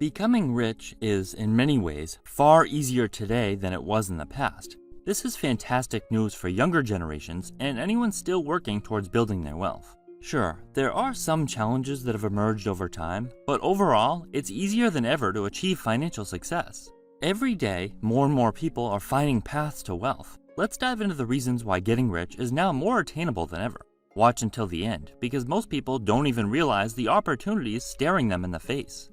Becoming rich is, in many ways, far easier today than it was in the past. This is fantastic news for younger generations and anyone still working towards building their wealth. Sure, there are some challenges that have emerged over time, but overall, it's easier than ever to achieve financial success. Every day, more and more people are finding paths to wealth. Let's dive into the reasons why getting rich is now more attainable than ever. Watch until the end, because most people don't even realize the opportunities staring them in the face.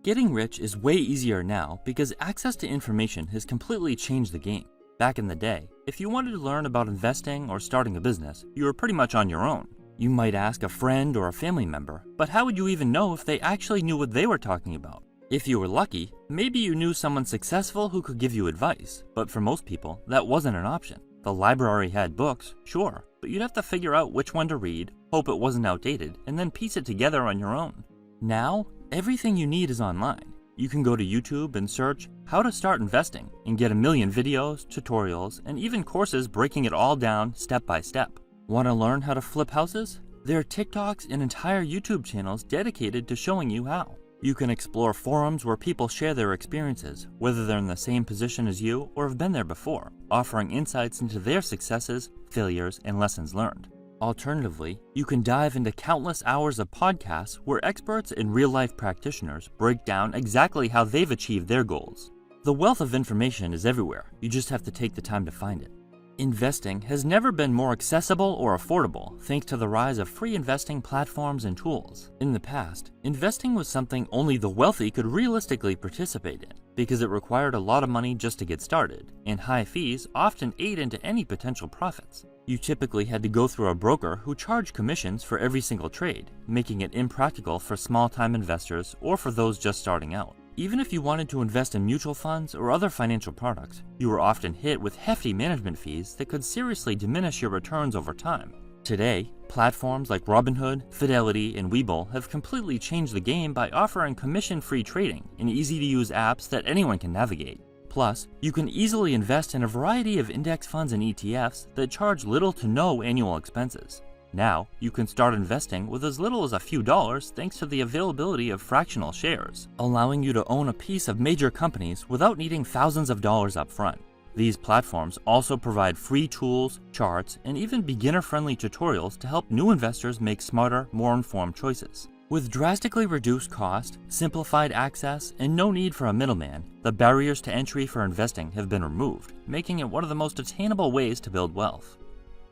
Getting rich is way easier now because access to information has completely changed the game. Back in the day, if you wanted to learn about investing or starting a business, you were pretty much on your own. You might ask a friend or a family member, but how would you even know if they actually knew what they were talking about? If you were lucky, maybe you knew someone successful who could give you advice, but for most people, that wasn't an option. The library had books, sure, but you'd have to figure out which one to read, hope it wasn't outdated, and then piece it together on your own. Now, everything you need is online. You can go to YouTube and search how to start investing and get a million videos, tutorials, and even courses breaking it all down step by step. Want to learn how to flip houses? There are TikToks and entire YouTube channels dedicated to showing you how. You can explore forums where people share their experiences, whether they're in the same position as you or have been there before, offering insights into their successes, failures, and lessons learned. Alternatively, you can dive into countless hours of podcasts where experts and real-life practitioners break down exactly how they've achieved their goals. The wealth of information is everywhere, you just have to take the time to find it. Investing has never been more accessible or affordable thanks to the rise of free investing platforms and tools. In the past, investing was something only the wealthy could realistically participate in because it required a lot of money just to get started, and high fees often ate into any potential profits. You typically had to go through a broker who charged commissions for every single trade, making it impractical for small-time investors or for those just starting out. Even if you wanted to invest in mutual funds or other financial products, you were often hit with hefty management fees that could seriously diminish your returns over time. Today, platforms like Robinhood, Fidelity, and Webull have completely changed the game by offering commission-free trading and easy-to-use apps that anyone can navigate. Plus, you can easily invest in a variety of index funds and ETFs that charge little to no annual expenses. Now, you can start investing with as little as a few dollars thanks to the availability of fractional shares, allowing you to own a piece of major companies without needing thousands of dollars up front. These platforms also provide free tools, charts, and even beginner-friendly tutorials to help new investors make smarter, more informed choices. With drastically reduced cost, simplified access, and no need for a middleman, the barriers to entry for investing have been removed, making it one of the most attainable ways to build wealth.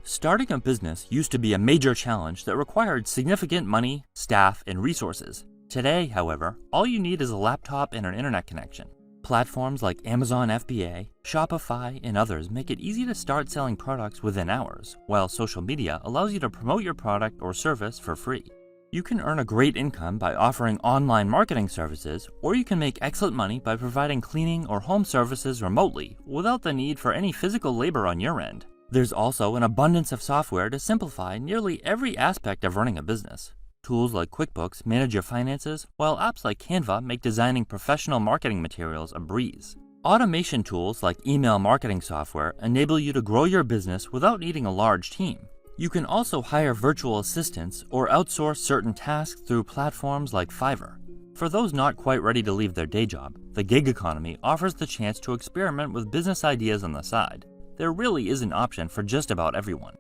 Starting a business used to be a major challenge that required significant money, staff, and resources. Today, however, all you need is a laptop and an internet connection. Platforms like Amazon FBA, Shopify, and others make it easy to start selling products within hours, while social media allows you to promote your product or service for free. You can earn a great income by offering online marketing services, or you can make excellent money by providing cleaning or home services remotely without the need for any physical labor on your end. There's also an abundance of software to simplify nearly every aspect of running a business. Tools like QuickBooks manage your finances, while apps like Canva make designing professional marketing materials a breeze. Automation tools like email marketing software enable you to grow your business without needing a large team. You can also hire virtual assistants or outsource certain tasks through platforms like Fiverr. For those not quite ready to leave their day job, the gig economy offers the chance to experiment with business ideas on the side. There really is an option for just about everyone.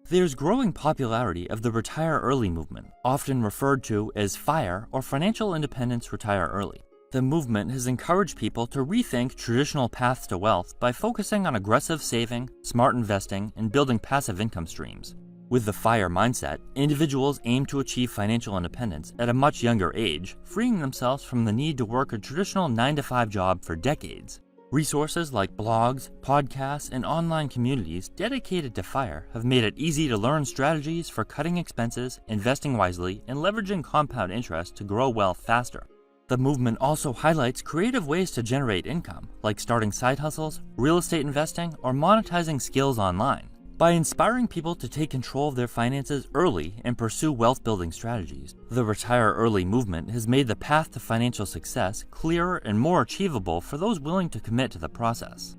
There's growing popularity of the Retire Early movement, often referred to as FIRE or Financial Independence Retire Early. The movement has encouraged people to rethink traditional paths to wealth by focusing on aggressive saving, smart investing, and building passive income streams. With the FIRE mindset, individuals aim to achieve financial independence at a much younger age, freeing themselves from the need to work a traditional 9-to-5 job for decades. Resources like blogs, podcasts, and online communities dedicated to FIRE have made it easy to learn strategies for cutting expenses, investing wisely, and leveraging compound interest to grow wealth faster. The movement also highlights creative ways to generate income, like starting side hustles, real estate investing, or monetizing skills online. By inspiring people to take control of their finances early and pursue wealth-building strategies, the Retire Early movement has made the path to financial success clearer and more achievable for those willing to commit to the process.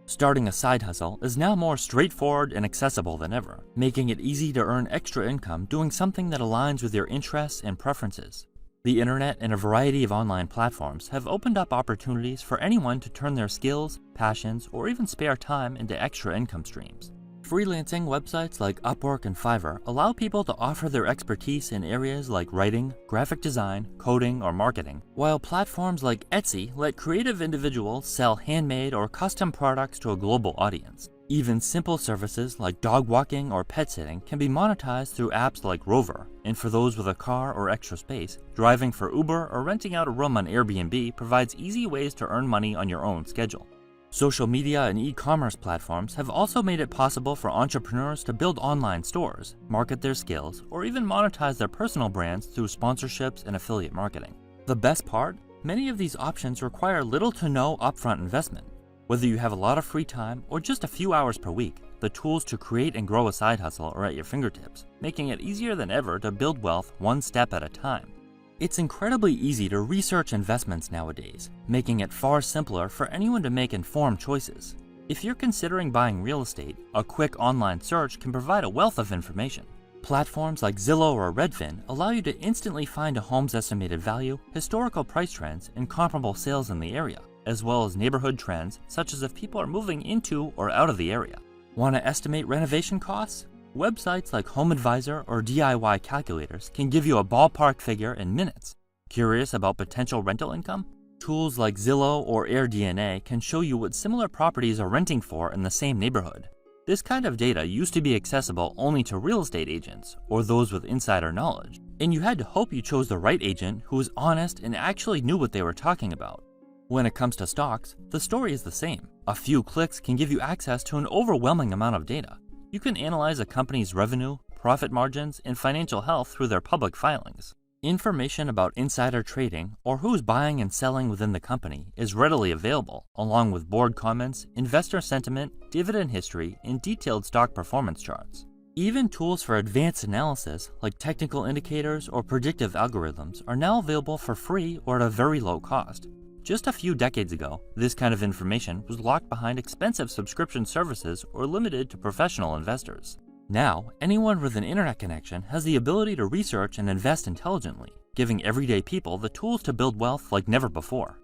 Starting a side hustle is now more straightforward and accessible than ever, making it easy to earn extra income doing something that aligns with your interests and preferences. The internet and a variety of online platforms have opened up opportunities for anyone to turn their skills, passions, or even spare time into extra income streams. Freelancing websites like Upwork and Fiverr allow people to offer their expertise in areas like writing, graphic design, coding, or marketing, while platforms like Etsy let creative individuals sell handmade or custom products to a global audience. Even simple services like dog walking or pet sitting can be monetized through apps like Rover, and for those with a car or extra space, driving for Uber or renting out a room on Airbnb provides easy ways to earn money on your own schedule. Social media and e-commerce platforms have also made it possible for entrepreneurs to build online stores, market their skills, or even monetize their personal brands through sponsorships and affiliate marketing. The best part? Many of these options require little to no upfront investment. Whether you have a lot of free time or just a few hours per week, the tools to create and grow a side hustle are at your fingertips, making it easier than ever to build wealth one step at a time. It's incredibly easy to research investments nowadays, making it far simpler for anyone to make informed choices. If you're considering buying real estate, a quick online search can provide a wealth of information. Platforms like Zillow or Redfin allow you to instantly find a home's estimated value, historical price trends, and comparable sales in the area, as well as neighborhood trends such as if people are moving into or out of the area. Want to estimate renovation costs? Websites like HomeAdvisor or DIY calculators can give you a ballpark figure in minutes. Curious about potential rental income? Tools like Zillow or AirDNA can show you what similar properties are renting for in the same neighborhood. This kind of data used to be accessible only to real estate agents or those with insider knowledge, and you had to hope you chose the right agent who was honest and actually knew what they were talking about. When it comes to stocks, the story is the same. A few clicks can give you access to an overwhelming amount of data. You can analyze a company's revenue, profit margins, and financial health through their public filings. Information about insider trading or who's buying and selling within the company is readily available, along with board comments, investor sentiment, dividend history, and detailed stock performance charts. Even tools for advanced analysis, like technical indicators or predictive algorithms, are now available for free or at a very low cost. Just a few decades ago, this kind of information was locked behind expensive subscription services or limited to professional investors. Now, anyone with an internet connection has the ability to research and invest intelligently, giving everyday people the tools to build wealth like never before.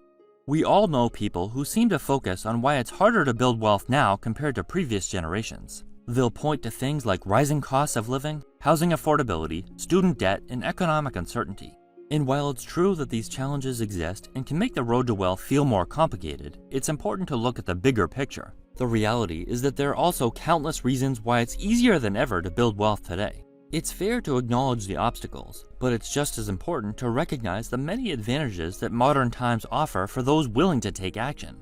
We all know people who seem to focus on why it's harder to build wealth now compared to previous generations. They'll point to things like rising costs of living, housing affordability, student debt, and economic uncertainty. And while it's true that these challenges exist and can make the road to wealth feel more complicated, it's important to look at the bigger picture. The reality is that there are also countless reasons why it's easier than ever to build wealth today. It's fair to acknowledge the obstacles, but it's just as important to recognize the many advantages that modern times offer for those willing to take action.